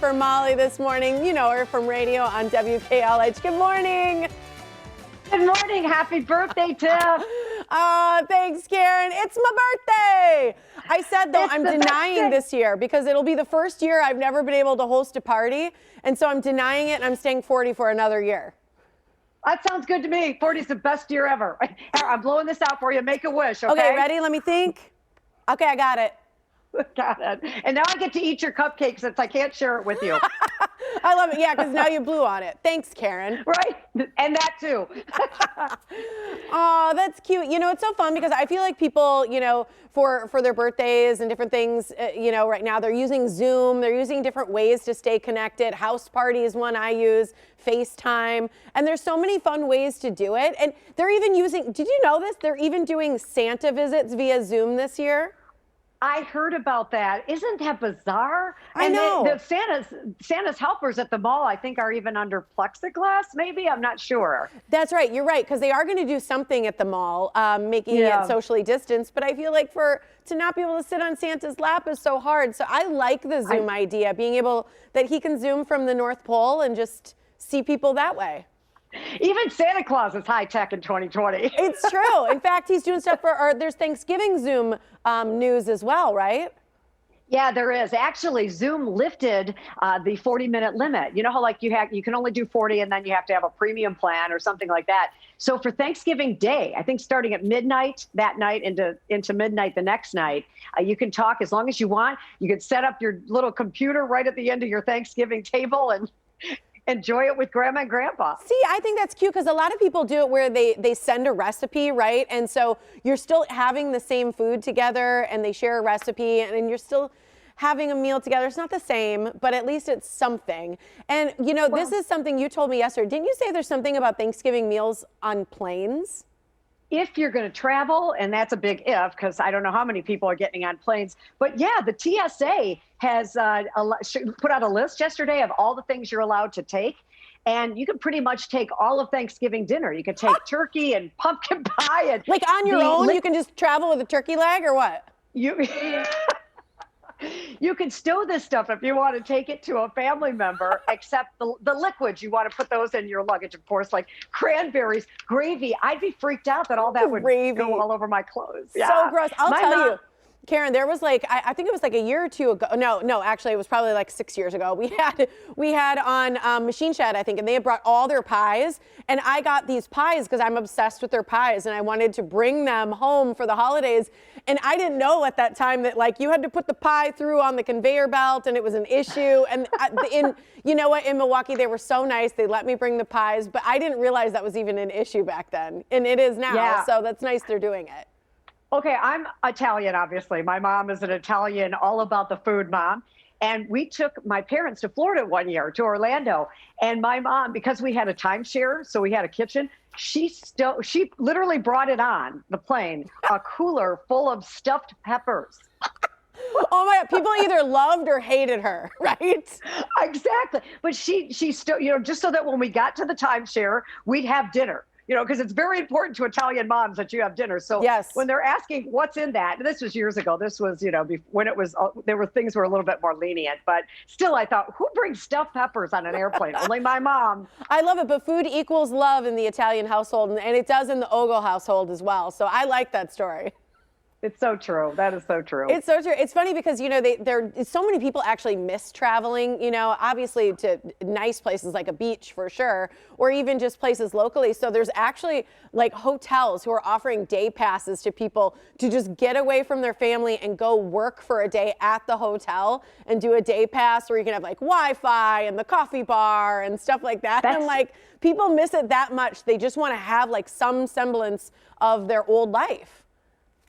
for Molly this morning. You know her from radio on WKLH. Good morning. Good morning. Happy birthday, Tiff. Thanks, Karen. It's my birthday. I said, though, I'm denying this year because it'll be the first year I've never been able to host a party. And so I'm denying it, and I'm staying 40 for another year. That sounds good to me. 40 is the best year ever. I'm blowing this out for you. Make a wish, okay? Okay, ready? Let me think. Okay, I got it. Got it. And now I get to eat your cupcakes since I can't share it with you. I love it. Yeah, because now you blew on it. Thanks, Karen. Right? And that too. Oh, that's cute. You know, it's so fun because I feel like people, you know, for their birthdays and different things, you know, right now they're using Zoom. They're using different ways to stay connected. House party is one I use, FaceTime. And there's so many fun ways to do it. And they're even using, did you know this? They're even doing Santa visits via Zoom this year. I heard about that. Isn't that bizarre? I know. The Santa's helpers at the mall, I think, are even under plexiglass, maybe? I'm not sure. That's right. You're right. Because they are going to do something at the mall, making it socially distanced. But I feel like to not be able to sit on Santa's lap is so hard. So I like the Zoom idea, being able that he can Zoom from the North Pole and just see people that way. Even Santa Claus is high tech in 2020. It's true. In fact, he's doing stuff there's Thanksgiving Zoom news as well, right? Yeah, there is. Actually, Zoom lifted the 40-minute limit. You know how like you can only do 40 and then you have to have a premium plan or something like that. So for Thanksgiving Day, I think starting at midnight that night into midnight the next night, you can talk as long as you want. You can set up your little computer right at the end of your Thanksgiving table and enjoy it with grandma and grandpa. See, I think that's cute because a lot of people do it where they send a recipe, right? And so you're still having the same food together and they share a recipe and you're still having a meal together. It's not the same, but at least it's something. And, you know, this is something you told me yesterday. Didn't you say there's something about Thanksgiving meals on planes? If you're going to travel, and that's a big if, because I don't know how many people are getting on planes. But yeah, the TSA has put out a list yesterday of all the things you're allowed to take. And you can pretty much take all of Thanksgiving dinner. You can take turkey and pumpkin pie. And like on your own, you can just travel with a turkey leg or what? You can stow this stuff if you want to take it to a family member, except the liquids, you want to put those in your luggage, of course, like cranberries, gravy. I'd be freaked out that all that would go all over my clothes. Yeah. So gross. I'll tell you. Karen, there was like, I think it was like a year or two ago. No, actually it was probably like 6 years ago. We had on Machine Shed, I think, and they had brought all their pies. And I got these pies because I'm obsessed with their pies and I wanted to bring them home for the holidays. And I didn't know at that time that like you had to put the pie through on the conveyor belt and it was an issue. And you know what, in Milwaukee, they were so nice. They let me bring the pies, but I didn't realize that was even an issue back then. And it is now. Yeah. So that's nice they're doing it. Okay, I'm Italian, obviously. My mom is an Italian, all about the food mom. And we took my parents to Florida one year, to Orlando. And my mom, because we had a timeshare, so we had a kitchen, she literally brought it on the plane, a cooler full of stuffed peppers. Oh my God, people either loved or hated her, right? Exactly. But she still, you know, just so that when we got to the timeshare, we'd have dinner. You know, because it's very important to Italian moms that you have dinner. So when they're asking what's in that, and this was years ago, this was, you know, when it was, there were things were a little bit more lenient, but still I thought, who brings stuffed peppers on an airplane? Only my mom. I love it, but food equals love in the Italian household, and it does in the Ogle household as well. So I like that story. It's so true. That is so true. It's so true. It's funny because, you know, so many people actually miss traveling, you know, obviously to nice places like a beach for sure, or even just places locally. So there's actually like hotels who are offering day passes to people to just get away from their family and go work for a day at the hotel and do a day pass where you can have like Wi-Fi and the coffee bar and stuff like that. And like people miss it that much. They just want to have like some semblance of their old life.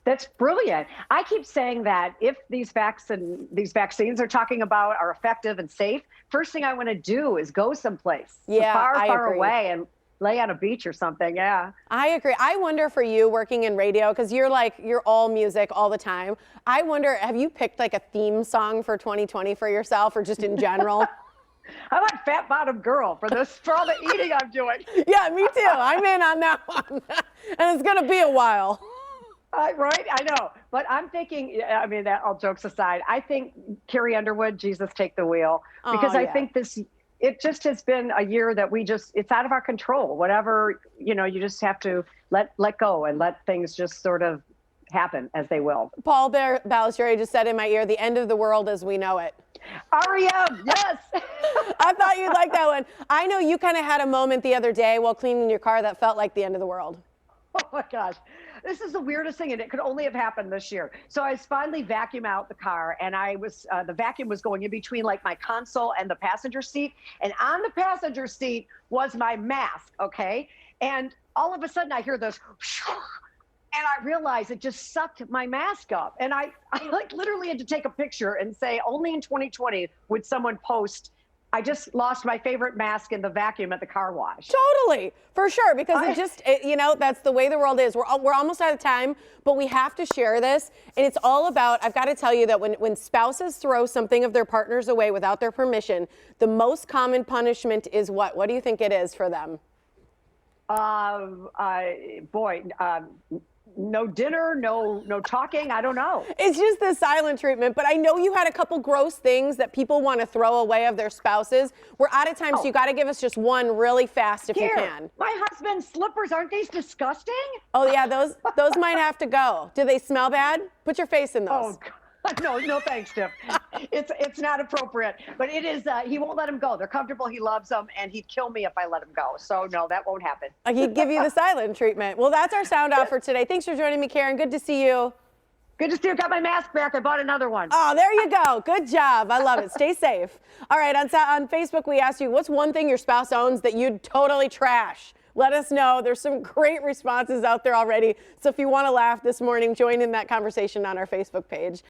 That's brilliant. I keep saying that if these vaccines are talking about are effective and safe, first thing I want to do is go someplace far away and lay on a beach or something. Yeah. I agree. I wonder for you working in radio, because you're all music all the time. I wonder, have you picked like a theme song for 2020 for yourself or just in general? How about Fat Bottom Girl for all the eating I'm doing? Yeah, me too. I'm in on that one. And it's going to be a while. Right, I know. But I'm thinking, I mean, that all jokes aside, I think Carrie Underwood, Jesus, take the wheel. Oh, Because I yeah. think it just has been a year that it's out of our control. Whatever, you just have to let go and let things just sort of happen as they will. Paul Balistrieri just said in my ear, the end of the world as we know it. REM, yes. I thought you'd like that one. I know you kind of had a moment the other day while cleaning your car that felt like the end of the world. Oh my gosh. This is the weirdest thing, and it could only have happened this year. So I finally vacuum out the car, and the vacuum was going in between like my console and the passenger seat. And on the passenger seat was my mask, okay? And all of a sudden I hear this, and I realized it just sucked my mask up. And I like literally had to take a picture and say, only in 2020 would someone post, I just lost my favorite mask in the vacuum at the car wash. Totally, for sure, because that's the way the world is. We're almost out of time, but we have to share this. And it's all about, I've got to tell you that when spouses throw something of their partners away without their permission, the most common punishment is what? What do you think it is for them? No dinner, no talking. I don't know. It's just the silent treatment. But I know you had a couple gross things that people want to throw away of their spouses. We're out of time, so you got to give us just one really fast if you can. My husband's slippers, aren't these disgusting? Oh yeah, those might have to go. Do they smell bad? Put your face in those. Oh, God. No, thanks, Tiff. It's not appropriate, but it is. He won't let them go. They're comfortable. He loves them, and he'd kill me if I let him go. So no, that won't happen. He'd give you the silent treatment. Well, that's our sound off for today. Thanks for joining me, Karen. Good to see you. Good to see you. Got my mask back. I bought another one. Oh, there you go. Good job. I love it. Stay safe. All right, on Facebook, we asked you, what's one thing your spouse owns that you'd totally trash? Let us know. There's some great responses out there already. So if you want to laugh this morning, join in that conversation on our Facebook page.